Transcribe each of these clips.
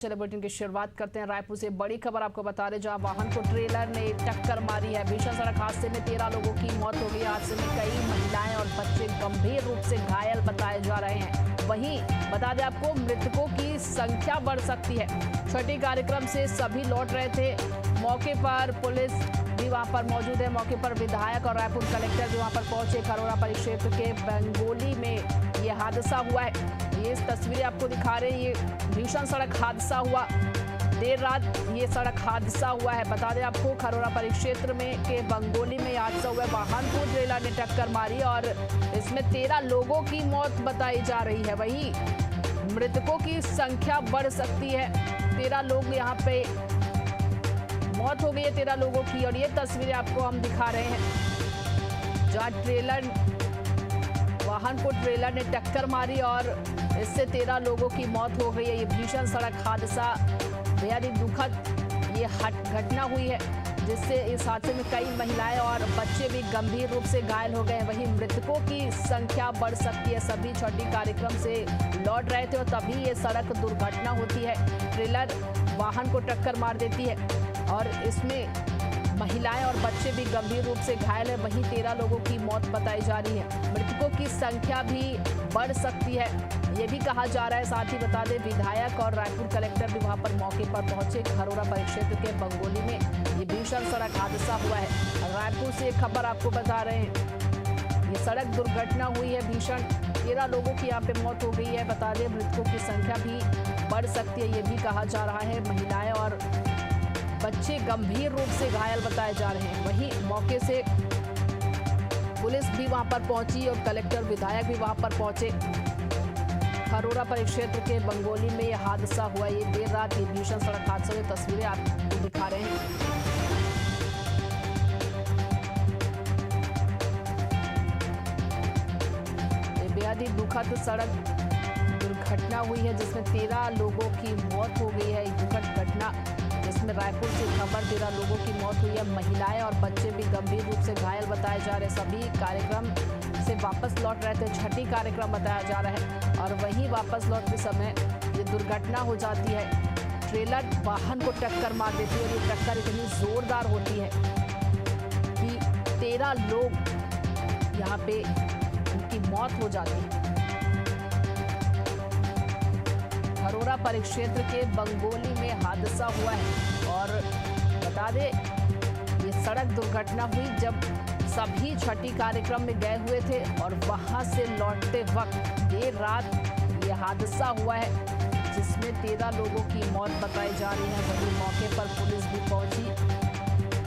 चले बुलेटिन की शुरुआत करते हैं रायपुर से। बड़ी खबर आपको बता रहे, जहां वाहन को ट्रेलर ने टक्कर मारी है। भीषण सड़क हादसे में 13 लोगों की मौत हो गई। हादसे में कई महिलाएं और बच्चे गंभीर रूप से घायल बताए जा रहे हैं। वहीं बता दें आपको, मृतकों की संख्या बढ़ सकती है। छठी कार्यक्रम से सभी लौट रहे थे। मौके पर पुलिस भी वहां पर मौजूद है। मौके पर विधायक और रायपुर कलेक्टर भी वहां पर पहुंचे। खरोरा परिक्षेत्र के बंगोली में ये हादसा हुआ है। ये तस्वीरें आपको दिखा रहे हैं। ये भीषण सड़क हादसा हुआ देर रात। ये सड़क हादसा हुआ है। बता दें आपको, खरोरा परिक्षेत्र में के बंगोली में हादसा हुआ है। वाहन को ट्रेलर ने टक्कर मारी और इसमें 13 लोगों की मौत बताई जा रही है। वहीं मृतकों की संख्या बढ़ सकती है। 13 लोग यहाँ पे मौत हो गई है 13 लोगों की। और ये तस्वीरें आपको हम दिखा रहे हैं, जहाँ वाहन को ट्रेलर ने टक्कर मारी और इससे 13 लोगों की मौत हो गई है। ये भीषण सड़क हादसा बेहद ही दुखद ये घटना हुई है, जिससे इस हादसे में कई महिलाएं और बच्चे भी गंभीर रूप से घायल हो गए हैं। वहीं मृतकों की संख्या बढ़ सकती है। सभी छठी कार्यक्रम से लौट रहे थे और तभी ये सड़क दुर्घटना होती है। ट्रेलर वाहन को टक्कर मार देती है और इसमें महिलाएं और बच्चे भी गंभीर रूप से घायल है। वहीं 13 लोगों की मौत बताई जा रही है। मृतकों की संख्या भी बढ़ सकती है, ये भी कहा जा रहा है। साथ ही बता दें, विधायक और रायपुर कलेक्टर भी वहां पर मौके पर पहुंचे। खरोरा परिक्षेत्र के बंगोली में ये भीषण सड़क हादसा हुआ है। रायपुर से एक खबर आपको बता रहे हैं, ये सड़क दुर्घटना हुई है भीषण। 13 लोगों की यहाँ पे मौत हो गई है। बता दें, मृतकों की संख्या भी बढ़ सकती है, ये भी कहा जा रहा है। महिलाएं और बच्चे गंभीर रूप से घायल बताए जा रहे हैं। वहीं मौके से पुलिस भी वहां पर पहुंची और कलेक्टर विधायक भी वहां पर पहुंचे। खरोरा परिक्षेत्र के बंगोली में यह हादसा हुआ। ये देर रात ये भीषण सड़क हादसे की तस्वीरें आपको दिखा रहे हैं। ये बेहद ही दुखद सड़क दुर्घटना हुई है, जिसमें 13 लोगों की मौत हो गई है। दुखद घटना जिसमें रायपुर से खबर 13 लोगों की मौत हुई है। महिलाएं और बच्चे भी गंभीर रूप से घायल बताए जा रहे हैं। सभी कार्यक्रम से वापस लौट रहे थे। छठी कार्यक्रम बताया जा रहा है और वहीं वापस लौटते समय ये दुर्घटना हो जाती है। ट्रेलर वाहन को टक्कर मार देती है और ये टक्कर इतनी जोरदार होती है कि 13 लोग यहाँ पे उनकी मौत हो जाती है। खरोरा परिक्षेत्र के बंगोली में हादसा हुआ है और बता दें, ये सड़क दुर्घटना हुई जब सभी छठी कार्यक्रम में गए हुए थे और वहां से लौटते वक्त देर रात ये हादसा हुआ है, जिसमें 13 लोगों की मौत बताई जा रही है। वहीं मौके पर पुलिस भी पहुंची।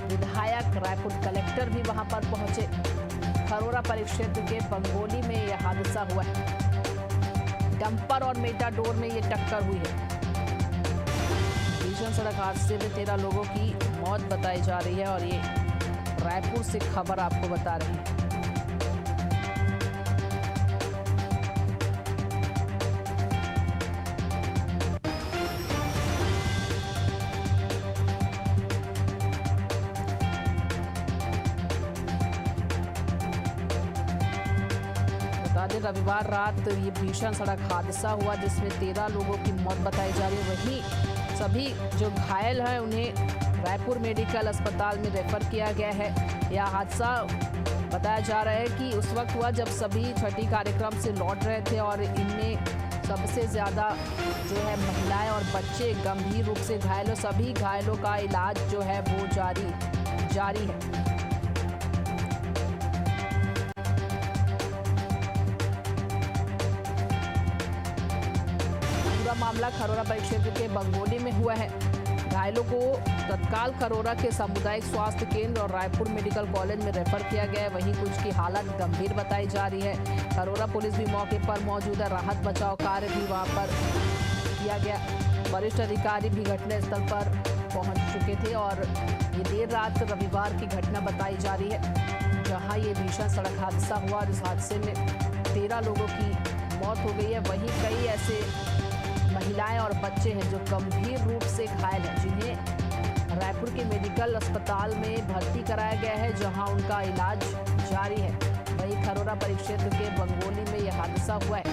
विधायक रायपुर कलेक्टर भी वहां पर पहुंचे। खरोरा परिक्षेत्र के बंगोली में यह हादसा हुआ है। डंपर और मेटाडोर में ये टक्कर हुई है। भीषण सड़क हादसे में 13 लोगों की मौत बताई जा रही है और ये रायपुर से खबर आपको बता रहे हैं। रविवार रात ये भीषण सड़क हादसा हुआ, जिसमें 13 लोगों की मौत बताई जा रही है। वहीं सभी जो घायल हैं उन्हें रायपुर मेडिकल अस्पताल में रेफर किया गया है। यह हादसा बताया जा रहा है कि उस वक्त हुआ जब सभी छठी कार्यक्रम से लौट रहे थे और इनमें सबसे ज़्यादा जो है महिलाएं और बच्चे गंभीर रूप से घायल हो। सभी घायलों का इलाज जो है वो जारी है। मामला खरोरा परिक्षेत्र के बंगोली में हुआ है। घायलों को तत्काल खरोरा के सामुदायिक स्वास्थ्य केंद्र और रायपुर मेडिकल कॉलेज में रेफर किया गया है। वहीं कुछ की हालत गंभीर बताई जा रही है। खरोरा पुलिस भी मौके पर मौजूद है। राहत बचाव कार्य भी वहां पर किया गया। वरिष्ठ अधिकारी भी घटनास्थल पर पहुंच चुके थे और ये देर रात रविवार की घटना बताई जा रही है, जहाँ ये भीषण सड़क हादसा हुआ और इस हादसे में 13 लोगों की मौत हो गई है। वहीं कई ऐसे महिलाएं और बच्चे हैं जो गंभीर रूप से घायल हैं, जिन्हें रायपुर के मेडिकल अस्पताल में भर्ती कराया गया है, जहां उनका इलाज जारी है। वहीं खरोरा परिक्षेत्र के बंगोली में यह हादसा हुआ है।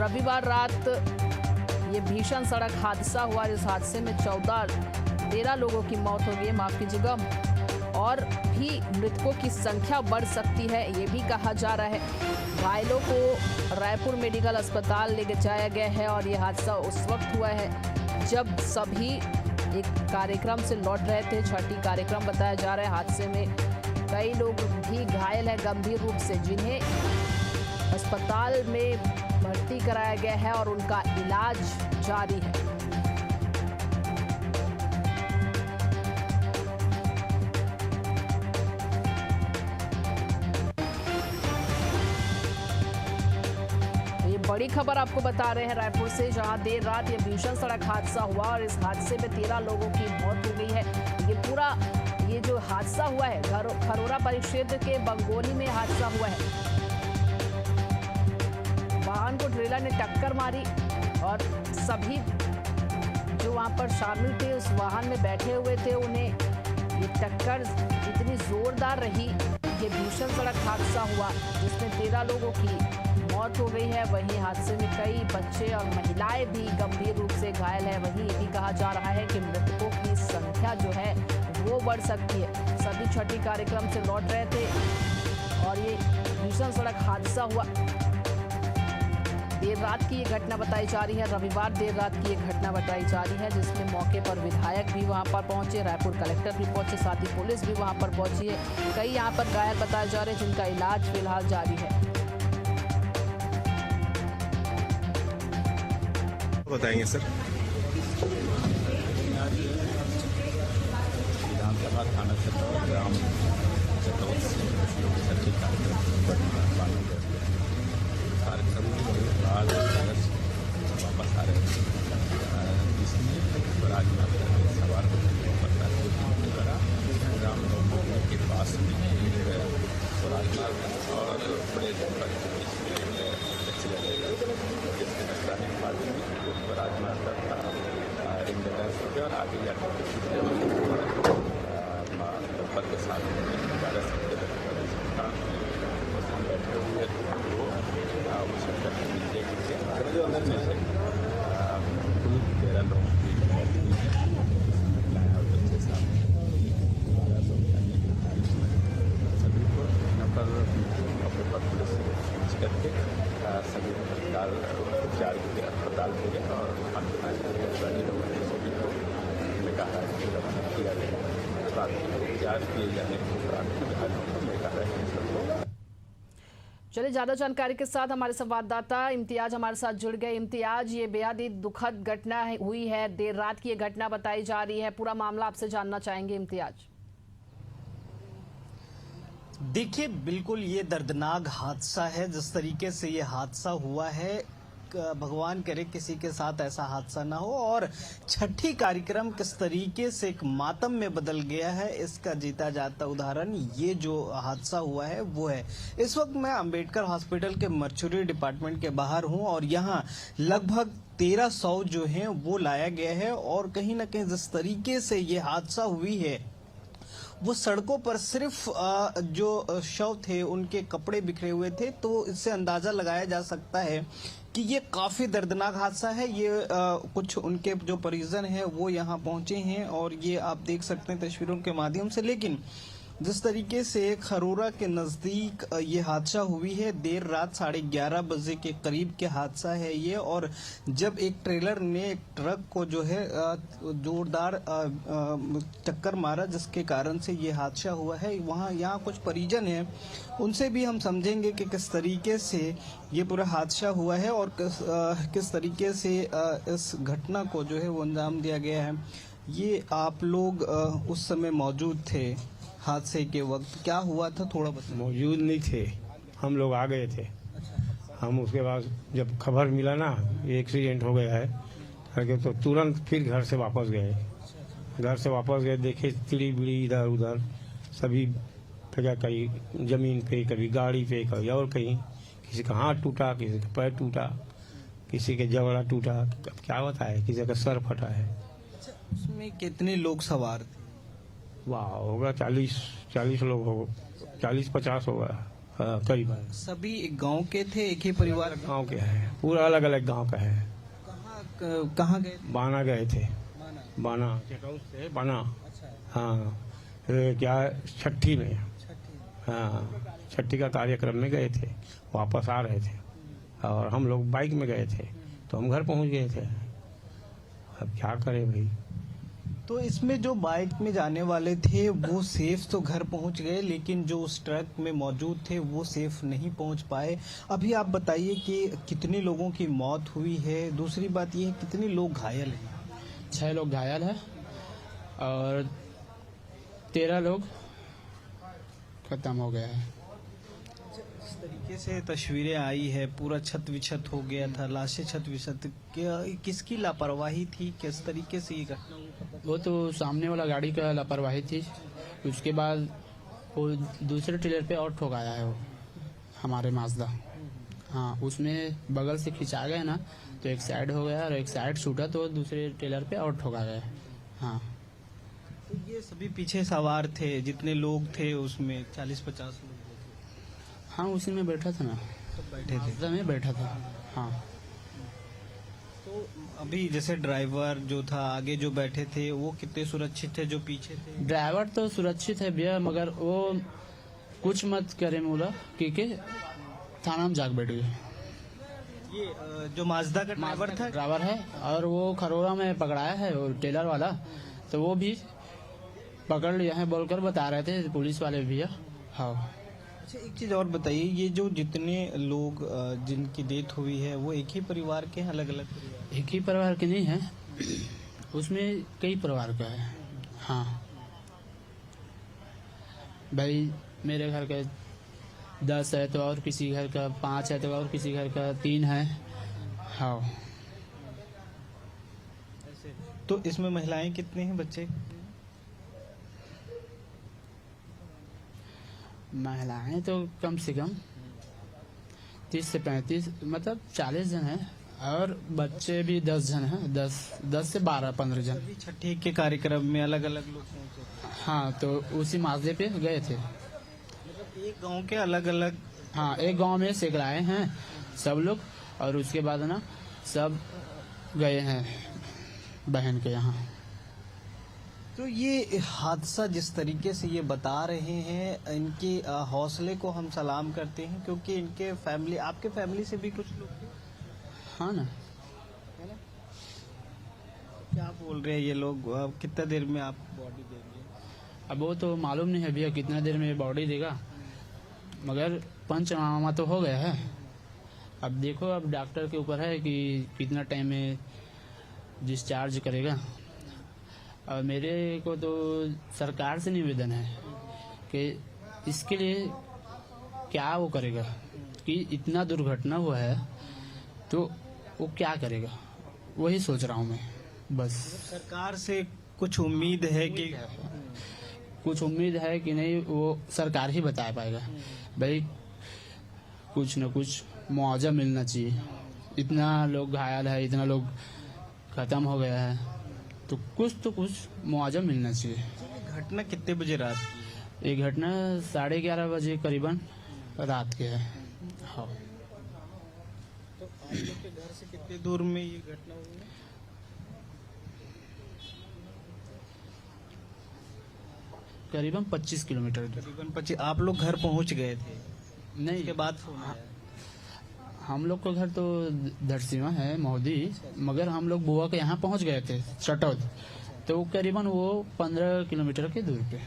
रविवार रात ये भीषण सड़क हादसा हुआ। इस हादसे में 13 लोगों की मौत हो गई, माफ कीजिएगा, और भी मृतकों की संख्या बढ़ सकती है, ये भी कहा जा रहा है। घायलों को रायपुर मेडिकल अस्पताल ले जाया गया है और ये हादसा उस वक्त हुआ है जब सभी एक कार्यक्रम से लौट रहे थे। छठी कार्यक्रम बताया जा रहा है। हादसे में कई लोग भी घायल है गंभीर रूप से, जिन्हें अस्पताल में भर्ती कराया गया है और उनका इलाज जारी है। ये बड़ी खबर आपको बता रहे हैं रायपुर से, जहां देर रात ये भीषण सड़क हादसा हुआ और इस हादसे में 13 लोगों की मौत हो गई है। ये जो हादसा हुआ है खरोरा परिक्षेत्र के बंगोली में हादसा हुआ है। वाहन को ट्रेलर ने टक्कर मारी और सभी जो वहां पर शामिल थे उस वाहन में बैठे हुए थे, उन्हें ये टक्कर इतनी जोरदार रही, ये भीषण सड़क हादसा हुआ जिसमें 13 लोगों की मौत हो गई है। वहीं हादसे में कई बच्चे और महिलाएं भी गंभीर रूप से घायल है। वहीं ये भी कहा जा रहा है कि मृतकों की संख्या जो है वो बढ़ सकती है। सभी छठी कार्यक्रम से लौट रहे थे और ये भीषण सड़क हादसा हुआ। देर रात की ये घटना बताई जा रही है, रविवार देर रात की ये घटना बताई जा रही है, जिसमें मौके पर विधायक भी वहां पर पहुंचे, रायपुर कलेक्टर भी पहुंचे, साथ ही पुलिस भी वहां पर पहुंची है। कई यहां पर घायल बताए जा रहे हैं जिनका इलाज फिलहाल जारी है। बताएंगे सर। विधानसभा थाना क्षेत्र ग्राम कार्यक्रम आज वापस आ रहे हैं, जिसमें राजमार्ग सवार द्वारा ग्राम के पास में राजमार्ग और बड़े राजमार्ग और आगे जाकर के साथ बैठे हुए कुल 13 लोगों की मौत हुई है। और बच्चे सामने सभी को यहाँ पर मौके पर पुलिस पहुँच करके सभी अस्पताल उपचार के लिए अस्पताल भेजे और सभी लोगों ने सभी को कहा है कि रवाना किया गया, उपचार किए जाने के उपरांत में कहा है कि सबको। चलिए, ज्यादा जानकारी के साथ हमारे संवाददाता इम्तियाज हमारे साथ जुड़ गए। इम्तियाज, ये बेहद ही दुखद घटना हुई है, देर रात की ये घटना बताई जा रही है, पूरा मामला आपसे जानना चाहेंगे इम्तियाज। देखिए, बिल्कुल ये दर्दनाक हादसा है। जिस तरीके से ये हादसा हुआ है, भगवान करे किसी के साथ ऐसा हादसा ना हो, और छठी कार्यक्रम किस तरीके से एक मातम में बदल गया है, इसका जीता जाता उदाहरण ये जो हादसा हुआ है वो है। इस वक्त मैं अंबेडकर हॉस्पिटल के मर्चुरी डिपार्टमेंट के बाहर हूं और यहाँ लगभग 1300 जो हैं वो लाया गया है, और कहीं ना कहीं जिस तरीके से ये हादसा हुई है वो सड़कों पर सिर्फ जो शव थे उनके कपड़े बिखरे हुए थे, तो इससे अंदाजा लगाया जा सकता है कि ये काफी दर्दनाक हादसा है। ये कुछ उनके जो परिजन हैं वो यहाँ पहुंचे हैं और ये आप देख सकते हैं तस्वीरों के माध्यम से। लेकिन जिस तरीके से खरोरा के नजदीक ये हादसा हुई है, देर रात 11:30 बजे के करीब के हादसा है ये, और जब एक ट्रेलर ने एक ट्रक को जो है जोरदार टक्कर मारा, जिसके कारण से ये हादसा हुआ है। यहाँ कुछ परिजन हैं, उनसे भी हम समझेंगे कि किस तरीके से ये पूरा हादसा हुआ है और किस तरीके से इस घटना को जो है वो अंजाम दिया गया है। ये आप लोग उस समय मौजूद थे हादसे के वक्त, क्या हुआ था थोड़ा बताइए। मौजूद नहीं थे, हम लोग आ गए थे। हम उसके बाद जब खबर मिला ना ये एक्सीडेंट हो गया है करके, तो तुरंत फिर घर से वापस गए। देखे चिड़ी बिड़ी इधर उधर सभी जगह, कहीं जमीन पे, कभी गाड़ी पे, कभी और कहीं, किसी का हाथ टूटा, किसी का पैर टूटा, किसी के जबड़ा टूटा, क्या होता है, किसी का सर फटा है। उसमें कितने लोग सवार थे? वाह, होगा 40 लोग, 40-50 होगा। करीबन सभी एक गांव के थे, एक ही परिवार? गांव के है, पूरा अलग अलग गांव का है। कहाँ गए? बाना गए थे, बाना चटौस से बाना। हाँ, क्या छठी में, हाँ छठी का कार्यक्रम में गए थे, वापस आ रहे थे और हम लोग बाइक में गए थे तो हम घर पहुंच गए थे। अब क्या करें भाई। तो इसमें जो बाइक में जाने वाले थे वो सेफ तो घर पहुंच गए, लेकिन जो उस ट्रक में मौजूद थे वो सेफ नहीं पहुंच पाए। अभी आप बताइए कि कितने लोगों की मौत हुई है, दूसरी बात ये है कितने लोग घायल हैं? 6 लोग घायल है और 13 लोग खत्म हो गया है। इस तरीके से तस्वीरें आई है, पूरा छत विछत हो गया था, लाशें छत विछत। क्या किसकी लापरवाही थी, किस तरीके से ये घटना हुई? वो तो सामने वाला गाड़ी का लापरवाही थी, उसके बाद वो दूसरे ट्रेलर पे और ठोकाया है वो हमारे माजदा। हाँ, उसमें बगल से खिंचा गया ना तो एक साइड हो गया और एक साइड छूटा तो दूसरे ट्रेलर पे और ठोका गया। हाँ, तो ये सभी पीछे सवार थे, जितने लोग थे उसमें 40-50 लोग हाँ उसी में बैठा था ना, बैठे थे। माजदा में बैठा था। हाँ, तो अभी जैसे ड्राइवर जो था, आगे जो बैठे थे, वो कितने सुरक्षित थे, जो पीछे थे? ड्राइवर तो सुरक्षित है भैया, मगर वो कुछ मत करे मोला क्योंकि थाना में जाग बैठ गए। ये जो माजदा का ड्राइवर था, ड्राइवर है और वो खरोरा में पकड़ाया है वो टेलर वाला, तो वो भी पकड़ लिया है बोलकर बता रहे थे पुलिस वाले भैया। हाँ, अच्छा एक चीज और बताइए, ये जो जितने लोग जिनकी डेथ हुई है वो एक ही परिवार के हैं, अलग अलग परिवार? एक ही परिवार के नहीं है, उसमें कई परिवार का है। हाँ भाई, मेरे घर का 10 है तो और किसी घर का 5 है तो और किसी घर का 3 है। हाँ, तो इसमें महिलाएं कितनी हैं, बच्चे? महिलाएं तो कम से कम 30 से 35 मतलब 40 जन है और बच्चे भी 10 जन हैं, 10 से 12-15 जन। सभी छठी के कार्यक्रम में अलग अलग लोग पहुंचे? हाँ, तो उसी माजदे पे गए थे। मतलब एक गांव के अलग अलग? हाँ, एक गांव में सेकराए हैं सब लोग और उसके बाद ना सब गए हैं बहन के यहाँ। तो ये हादसा जिस तरीके से ये बता रहे हैं, इनके हौसले को हम सलाम करते हैं, क्योंकि इनके फैमिली, आपके फैमिली से भी कुछ लोग थे? हाँ ना, क्या बोल रहे हैं ये लोग, कितना देर में आप बॉडी देंगे? अब वो तो मालूम नहीं है भैया कितना देर में बॉडी देगा, मगर पंचनामा तो हो गया है। अब देखो, अब डॉक्टर के ऊपर है कि कितना टाइम में डिस्चार्ज करेगा। और मेरे को तो सरकार से निवेदन है कि इसके लिए क्या वो करेगा, कि इतना दुर्घटना हुआ है तो वो क्या करेगा, वही सोच रहा हूँ मैं बस। सरकार से कुछ उम्मीद है कि कुछ उम्मीद है कि नहीं, वो सरकार ही बता पाएगा भाई। कुछ न कुछ मुआवजा मिलना चाहिए, इतना लोग घायल है, इतना लोग खत्म हो गया है, तो कुछ मुआवजा मिलना चाहिए। घटना कितने बजे रात की? ये घटना 11:30 बजे करीबन रात के है। हाँ, तो आप लोग के घर से कितने दूर में ये घटना हुई है? करीबन 25 किलोमीटर। करीबन 25। आप लोग घर पहुंच गए थे? नहीं, उसके बाद फोन आया? हम लोग का घर तो धरसीमा है मोदी, मगर हम लोग बुआ के यहाँ पहुँच गए थे चटौद, तो करीबन वो 15 किलोमीटर के दूर पे,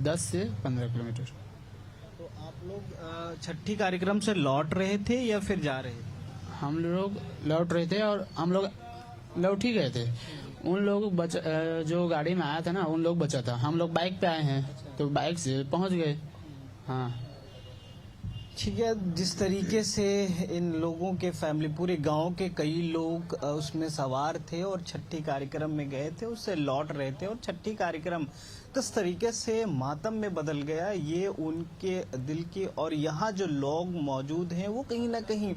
10 से 15 किलोमीटर। तो आप लोग छठी कार्यक्रम से लौट रहे थे या फिर जा रहे थे? हम लोग लौट रहे थे और हम लोग लौट ही गए थे। उन लोग जो गाड़ी में आया था ना, उन लोग बचा था, हम लोग बाइक पे आए हैं तो बाइक से पहुंच गए। हाँ, ठीक है। जिस तरीके से इन लोगों के फैमिली, पूरे गांव के कई लोग उसमें सवार थे और छठी कार्यक्रम में गए थे, उससे लौट रहे थे और छठी कार्यक्रम किस तरीके से मातम में बदल गया ये उनके दिल के, और यहाँ जो लोग मौजूद हैं वो कहीं ना कहीं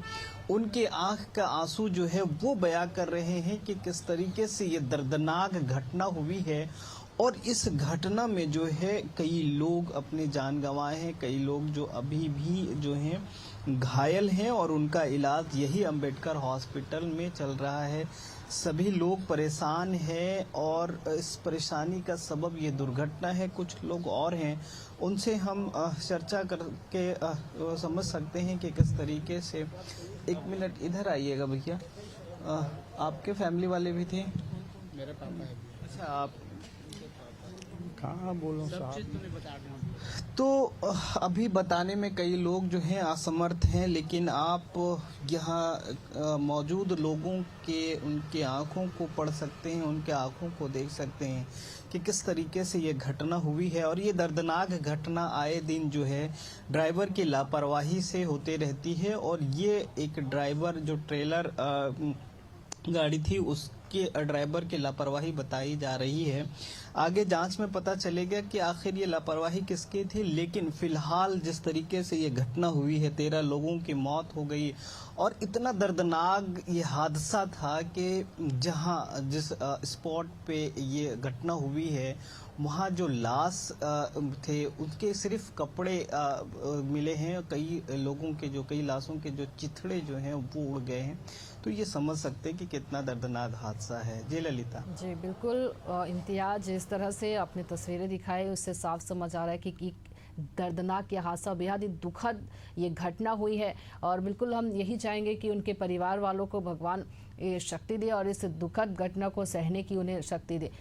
उनके आंख का आंसू जो है वो बयां कर रहे हैं कि किस तरीके से ये दर्दनाक घटना हुई है। और इस घटना में जो है कई लोग अपनी जान गंवाए हैं, कई लोग जो अभी भी जो हैं घायल हैं और उनका इलाज यही अंबेडकर हॉस्पिटल में चल रहा है। सभी लोग परेशान हैं और इस परेशानी का सबब ये दुर्घटना है। कुछ लोग और हैं, उनसे हम चर्चा करके समझ सकते हैं कि किस तरीके से। एक मिनट इधर आइएगा भैया, आपके फैमिली वाले भी थे? मेरे पापा है। अच्छा, आप कहाँ बोलो सब साहब। चीज़ तो नहीं बता रहा। तो अभी बताने में कई लोग जो हैं असमर्थ हैं, लेकिन आप यहाँ मौजूद लोगों के उनके आंखों को पढ़ सकते हैं, उनके आंखों को देख सकते हैं कि किस तरीके से ये घटना हुई है। और ये दर्दनाक घटना आए दिन जो है ड्राइवर की लापरवाही से होते रहती है। और ये एक ड्राइवर जो ट्रेलर गाड़ी थी उसके ड्राइवर की लापरवाही बताई जा रही है। आगे जांच में पता चलेगा कि आखिर ये लापरवाही किसकी थी, लेकिन फिलहाल जिस तरीके से ये घटना हुई है, 13 लोगों की मौत हो गई और इतना दर्दनाक ये हादसा था कि जिस स्पॉट पे ये घटना हुई है वहाँ जो लाश थे उसके सिर्फ कपड़े मिले हैं। कई लोगों के कई लाशों के जो चिथड़े जो हैं वो उड़ गए हैं। तो ये समझ सकते हैं कि कितना दर्दनाक हादसा है। जी ललिता। जी बिल्कुल, इम्तियाज जिस तरह से अपनी तस्वीरें दिखाई उससे साफ समझ आ रहा है कि दर्दनाक ये हादसा, बेहद ही दुखद ये घटना हुई है। और बिल्कुल हम यही चाहेंगे कि उनके परिवार वालों को भगवान ये शक्ति दे और इस दुखद घटना को सहने की उन्हें शक्ति दे।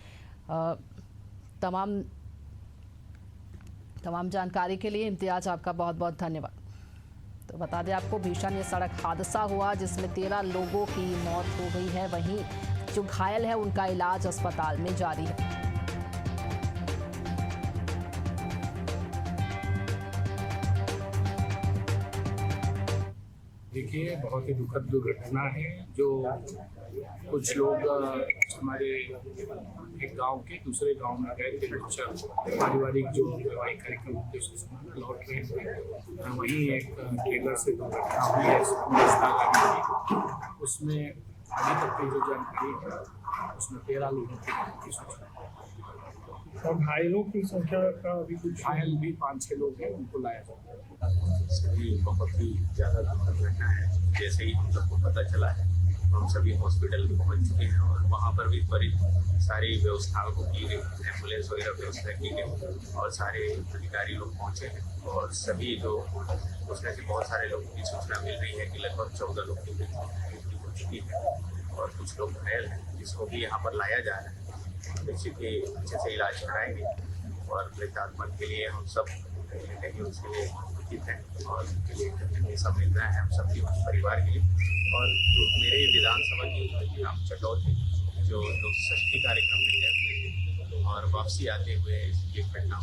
तमाम जानकारी के लिए इम्तियाज आपका बहुत बहुत धन्यवाद। तो बता दें आपको, भीषण ये सड़क हादसा हुआ जिसमें 13 लोगों की मौत हो गई है। वहीं जो घायल है उनका इलाज अस्पताल में जारी है। देखिए, बहुत ही दुखद दुर्घटना है जो कुछ लोग हमारे एक गांव के दूसरे गांव में गए थे पारिवारिक जो वैवाहिक कार्यक्रम उद्देश्य से लौट रहे थे। वहीं एक ट्रेलर से दुर्घटना हुई है उसमें अभी तक की जो जानकारी है उसमें 13 लोगों की मौत की सूचना। और घायलों की संख्या का अभी कुछ? घायल भी 5-6 लोग हैं, उनको लाया जाता है। सभी बहुत ही ज़्यादा दुखद घटना है। जैसे ही हम सबको पता चला है हम सभी हॉस्पिटल में पहुंच चुके हैं और वहाँ पर भी सारी व्यवस्थाओं को की गई, एम्बुलेंस वगैरह व्यवस्था की गई और सारे अधिकारी लोग पहुँचे हैं। और सभी जो उसमें से बहुत सारे लोगों की सूचना मिल रही है कि लगभग 14 लोग की मृत्यु हो चुकी है और कुछ लोग घायल हैं जिसको भी यहाँ पर लाया जा रहा है। निश्चित ही अच्छे से इलाज कराएंगे और मृतात्मा के लिए हम सब कहीं उनसे उचित हैं और उनके लिए हमेशा मिल रहा है हम सबके परिवार के लिए। और जो मेरे विधानसभा की राम चटौत है जो लोग षष्ठी कार्यक्रम में गए हुए थे और वापसी आते हुए ये घटना